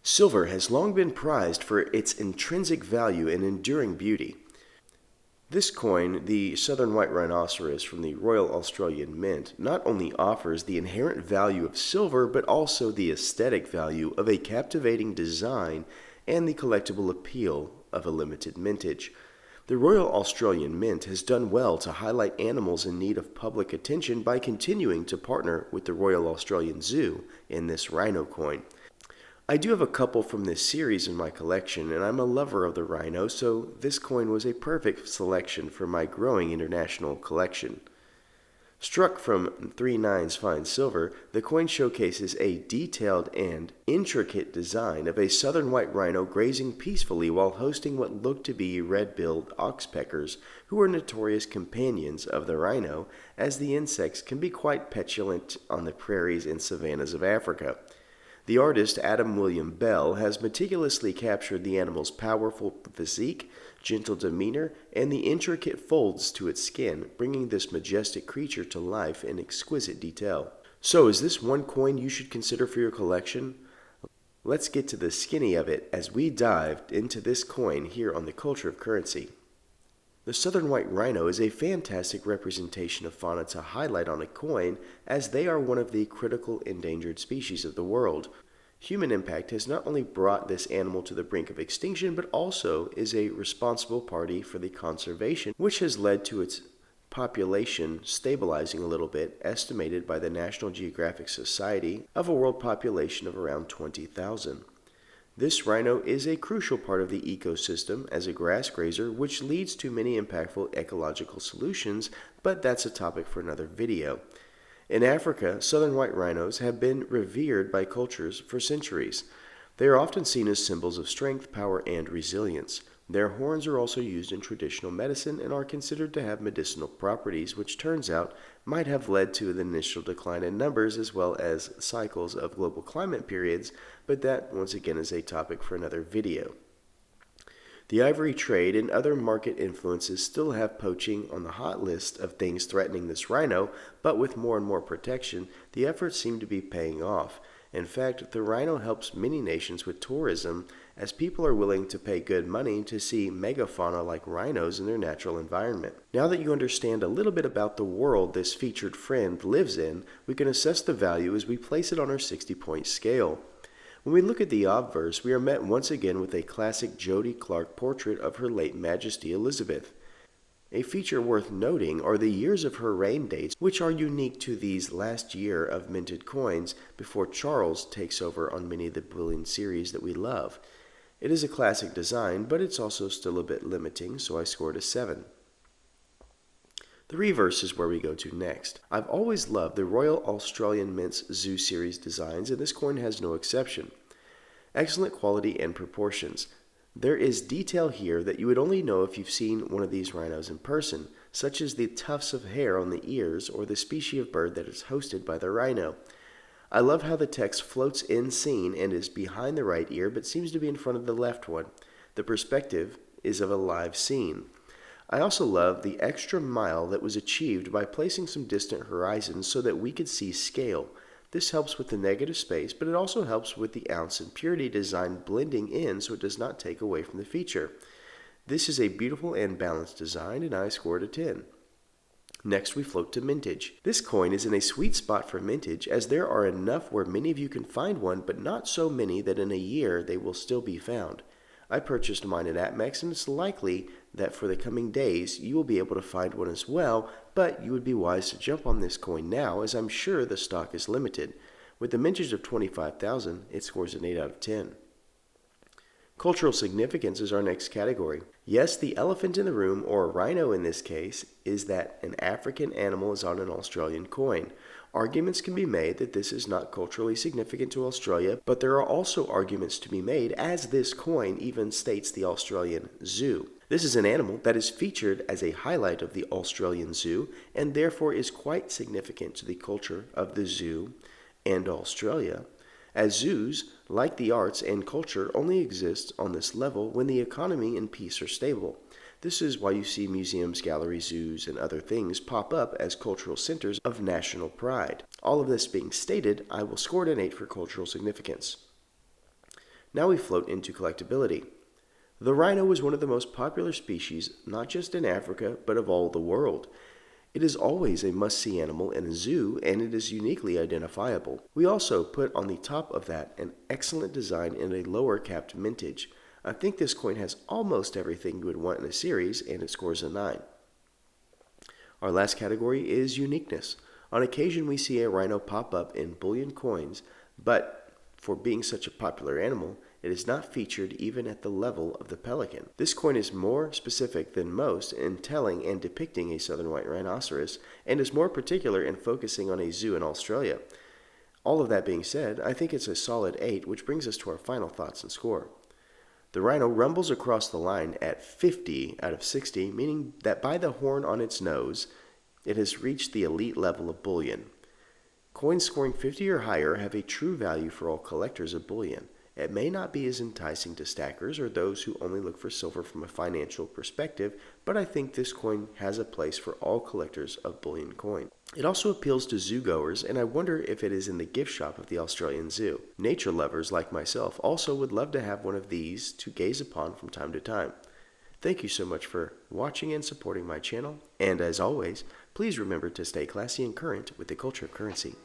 Silver has long been prized for its intrinsic value and enduring beauty. This coin, the Southern White Rhinoceros from the Royal Australian Mint, not only offers the inherent value of silver, but also the aesthetic value of a captivating design and the collectible appeal of a limited mintage. The Royal Australian Mint has done well to highlight animals in need of public attention by continuing to partner with the Royal Australian Zoo in this rhino coin. I do have a couple from this series in my collection, and I'm a lover of the rhino, so this coin was a perfect selection for my growing international collection. Struck from 3/9 fine silver, the coin showcases a detailed and intricate design of a southern white rhino grazing peacefully while hosting what look to be red-billed oxpeckers, who are notorious companions of the rhino, as the insects can be quite petulant on the prairies and savannas of Africa. The artist Adam William Bell has meticulously captured the animal's powerful physique, gentle demeanor, and the intricate folds to its skin, bringing this majestic creature to life in exquisite detail. So, is this one coin you should consider for your collection? Let's get to the skinny of it as we dive into this coin here on the Culture of Currency. The Southern White Rhino is a fantastic representation of fauna to highlight on a coin, as they are one of the critical endangered species of the world. Human impact has not only brought this animal to the brink of extinction, but also is a responsible party for the conservation, which has led to its population stabilizing a little bit, estimated by the National Geographic Society of a world population of around 20,000. This rhino is a crucial part of the ecosystem as a grass grazer, which leads to many impactful ecological solutions, but that's a topic for another video. In Africa, southern white rhinos have been revered by cultures for centuries. They are often seen as symbols of strength, power, and resilience. Their horns are also used in traditional medicine and are considered to have medicinal properties, which turns out might have led to the initial decline in numbers as well as cycles of global climate periods, but that once again is a topic for another video. The ivory trade and other market influences still have poaching on the hot list of things threatening this rhino, but with more and more protection, the efforts seem to be paying off. In fact, the rhino helps many nations with tourism, as people are willing to pay good money to see megafauna like rhinos in their natural environment. Now that you understand a little bit about the world this featured friend lives in, we can assess the value as we place it on our 60-point scale. When we look at the obverse, we are met once again with a classic Jody Clark portrait of Her Late Majesty Elizabeth. A feature worth noting are the years of her reign dates, which are unique to these last year of minted coins before Charles takes over on many of the bullion series that we love. It is a classic design, but it's also still a bit limiting, so I scored a 7. The reverse is where we go to next. I've always loved the Royal Australian Mint's Zoo Series designs, and this coin has no exception. Excellent quality and proportions. There is detail here that you would only know if you've seen one of these rhinos in person, such as the tufts of hair on the ears or the species of bird that is hosted by the rhino. I love how the text floats in scene and is behind the right ear but seems to be in front of the left one. The perspective is of a live scene. I also love the extra mile that was achieved by placing some distant horizons so that we could see scale. This helps with the negative space, but it also helps with the ounce and purity design blending in so it does not take away from the feature. This is a beautiful and balanced design, and I scored a 10. Next, we float to mintage. This coin is in a sweet spot for mintage, as there are enough where many of you can find one, but not so many that in a year they will still be found. I purchased mine at APMEX, and it's likely that for the coming days you will be able to find one as well, but you would be wise to jump on this coin now, as I'm sure the stock is limited. With the mintage of 25,000, it scores an 8 out of 10. Cultural significance is our next category. Yes, the elephant in the room, or rhino in this case, is that an African animal is on an Australian coin. Arguments can be made that this is not culturally significant to Australia, but there are also arguments to be made, as this coin even states the Australian Zoo. This is an animal that is featured as a highlight of the Australian Zoo, and therefore is quite significant to the culture of the zoo and Australia, as zoos, like the arts and culture, only exist on this level when the economy and peace are stable. This is why you see museums, galleries, zoos, and other things pop up as cultural centers of national pride. All of this being stated, I will score it an 8 for cultural significance. Now we float into collectability. The rhino is one of the most popular species, not just in Africa, but of all the world. It is always a must-see animal in a zoo, and it is uniquely identifiable. We also put on the top of that an excellent design in a lower capped mintage. I think this coin has almost everything you would want in a series, and it scores a 9. Our last category is uniqueness. On occasion we see a rhino pop up in bullion coins, but for being such a popular animal, it is not featured even at the level of the pelican. This coin is more specific than most in telling and depicting a southern white rhinoceros, and is more particular in focusing on a zoo in Australia. All of that being said, I think it's a solid 8, which brings us to our final thoughts and score. The rhino rumbles across the line at 50 out of 60, meaning that by the horn on its nose, it has reached the elite level of bullion. Coins scoring 50 or higher have a true value for all collectors of bullion. It may not be as enticing to stackers or those who only look for silver from a financial perspective, but I think this coin has a place for all collectors of bullion coin. It also appeals to zoo goers, and I wonder if it is in the gift shop of the Australian Zoo. Nature lovers like myself also would love to have one of these to gaze upon from time to time. Thank you so much for watching and supporting my channel, and as always, please remember to stay classy and current with the culture of currency.